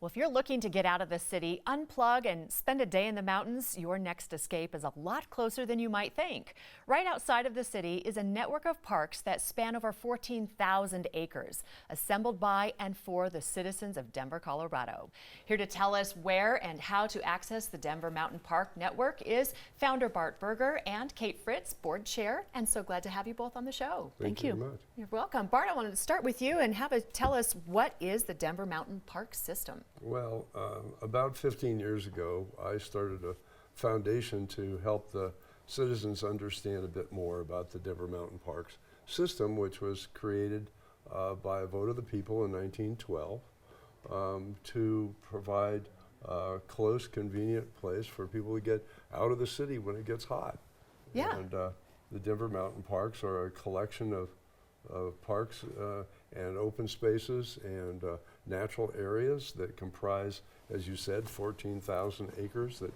Well, if you're looking to get out of the city, unplug, and spend a day in the mountains, your next escape is a lot closer than you might think. Right outside of the city is a network of parks that span over 14,000 acres, assembled by and for the citizens of Denver, Colorado. Here to tell us where and how to access the Denver Mountain Park Network is founder Bart Berger and Kate Fritz, board chair, and so glad to have you both on the show. Thank you very much. You're welcome. Bart, I wanted to start with you and tell us what is the Denver Mountain Park System? Well, about 15 years ago, I started a foundation to help the citizens understand a bit more about the Denver Mountain Parks system, which was created by a vote of the people in 1912 to provide a close, convenient place for people to get out of the city when it gets hot. Yeah. And the Denver Mountain Parks are a collection of parks and open spaces and natural areas that comprise, as you said, 14,000 acres that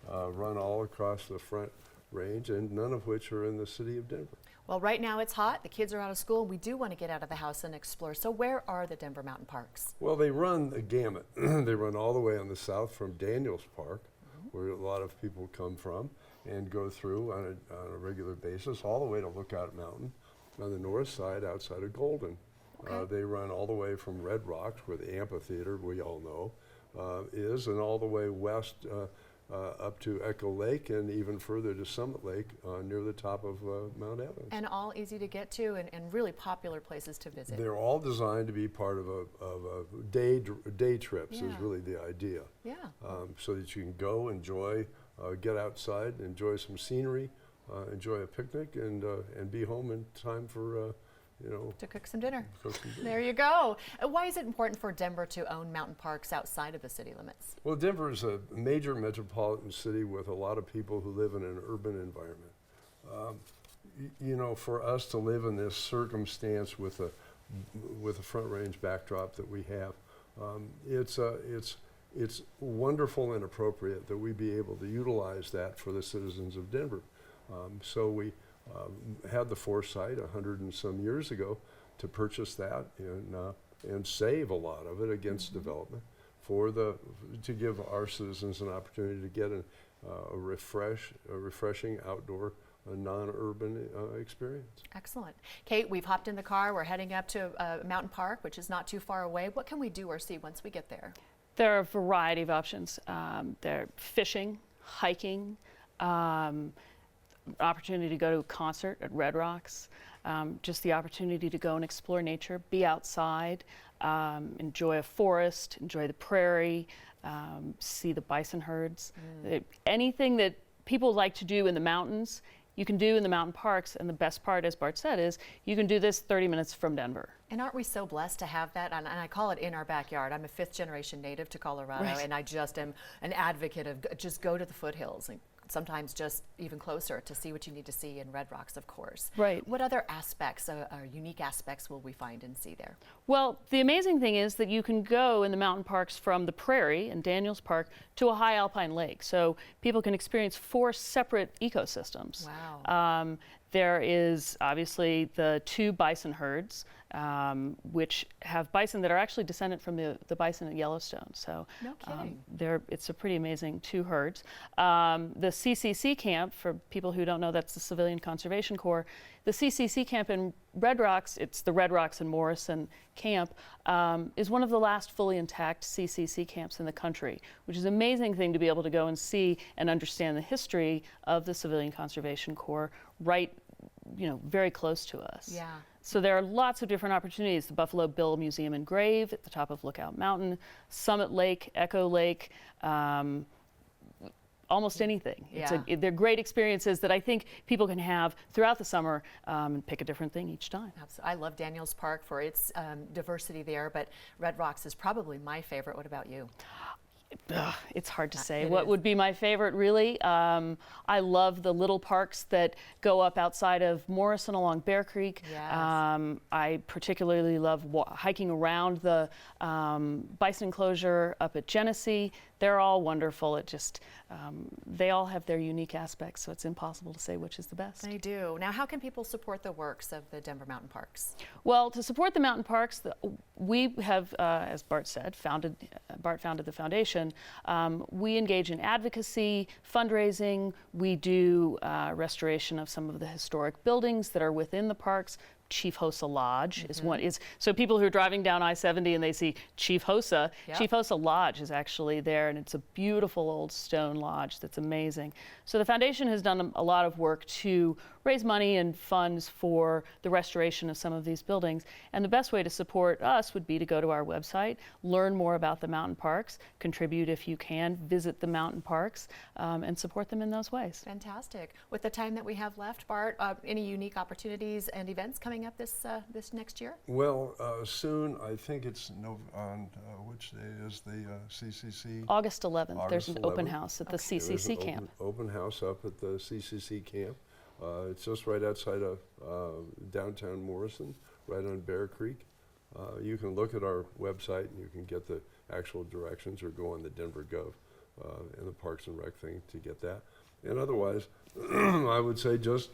run all across the Front Range, and none of which are in the city of Denver. Well, right now it's hot, the kids are out of school, we do want to get out of the house and explore. So where are the Denver Mountain Parks? Well, they run the gamut. They run all the way on the south from Daniels Park, where a lot of people come from and go through on a regular basis, all the way to Lookout Mountain on the north side outside of Golden. Okay. They run all the way from Red Rocks, where the amphitheater, we all know, is, and all the way west up to Echo Lake and even further to Summit Lake near the top of Mount Evans. And all easy to get to and really popular places to visit. They're all designed to be part of a day trips is really the idea. Yeah. So that you can go, enjoy, get outside, enjoy some scenery, enjoy a picnic, and be home in time for to cook some dinner. cook some dinner. There you go. Why is it important for Denver to own mountain parks outside of the city limits? Well, Denver is a major metropolitan city with a lot of people who live in an urban environment. For us to live in this circumstance with a Front Range backdrop that we have, it's wonderful and appropriate that we be able to utilize that for the citizens of Denver. So we had the foresight 100 and some years ago to purchase that and save a lot of it against development to give our citizens an opportunity to get a refreshing outdoor non-urban experience. Excellent. Kate, we've hopped in the car. We're heading up to Mountain Park, which is not too far away. What can we do or see once we get there? There are a variety of options. There fishing, hiking, opportunity to go to a concert at Red Rocks, just the opportunity to go and explore nature, be outside, enjoy a forest, enjoy the prairie, see the bison herds. Anything that people like to do in the mountains, you can do in the mountain parks, and the best part, as Bart said, is you can do this 30 minutes from Denver. And aren't we so blessed to have that? And I call it in our backyard. I'm a fifth-generation native to Colorado, and I just am an advocate of just go to the foothills and sometimes just even closer to see what you need to see in Red Rocks, of course. Right. What other aspects, unique aspects, will we find and see there? Well, the amazing thing is that you can go in the mountain parks from the prairie in Daniels Park to a high alpine lake. So people can experience 4 separate ecosystems. Wow. There is obviously the 2 bison herds, which have bison that are actually descendant from the bison at Yellowstone. So no kidding. It's a pretty amazing 2 herds. The CCC camp, for people who don't know, that's the Civilian Conservation Corps. The CCC camp in Red Rocks, it's the Red Rocks and Morrison camp, is one of the last fully intact CCC camps in the country, which is an amazing thing to be able to go and see and understand the history of the Civilian Conservation Corps very close to us. Yeah. So there are lots of different opportunities. The Buffalo Bill Museum and Grave at the top of Lookout Mountain, Summit Lake, Echo Lake, almost anything. Yeah. They're great experiences that I think people can have throughout the summer and pick a different thing each time. Absolutely. I love Daniels Park for its diversity there, but Red Rocks is probably my favorite. What about you? It's hard to say. What would be my favorite, really? I love the little parks that go up outside of Morrison along Bear Creek. Yes. I particularly love hiking around the bison enclosure up at Genesee. they're all wonderful. It just, they all have their unique aspects, so it's impossible to say which is the best. They do. Now, how can people support the works of the Denver Mountain Parks? Well, to support the mountain parks, we have, as Bart said, Bart founded the foundation. We engage in advocacy, fundraising. We do restoration of some of the historic buildings that are within the parks. Chief Hosa Lodge is one. So people who are driving down I-70 and they see Chief Hosa, Chief Hosa Lodge is actually there, and it's a beautiful old stone lodge that's amazing. So the foundation has done a lot of work to raise money and funds for the restoration of some of these buildings. And the best way to support us would be to go to our website, learn more about the mountain parks, contribute if you can, visit the mountain parks, and support them in those ways. Fantastic. With the time that we have left, Bart, any unique opportunities and events coming up this next year? Well, soon, I think it's on which day is the CCC? August 11th, there's an open 11th. house at the There's CCC an camp. Open house up at the CCC camp. It's just right outside of downtown Morrison, right on Bear Creek. You can look at our website and you can get the actual directions, or go on the Denver Gov and the Parks and Rec thing to get that. And otherwise, I would say just,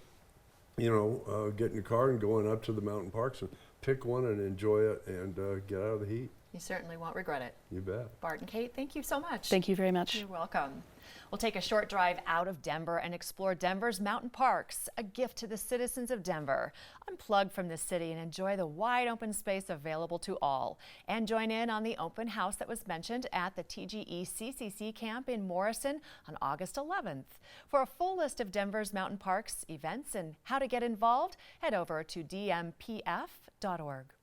you know, get in your car and going up to the mountain parks and pick one and enjoy it and get out of the heat. You certainly won't regret it. You bet. Bart and Kate, thank you so much. Thank you very much. You're welcome. We'll take a short drive out of Denver and explore Denver's mountain parks, a gift to the citizens of Denver. Unplug from the city and enjoy the wide open space available to all. And join in on the open house that was mentioned at the TGE CCC camp in Morrison on August 11th. For a full list of Denver's mountain parks, events, and how to get involved, head over to dmpf.org.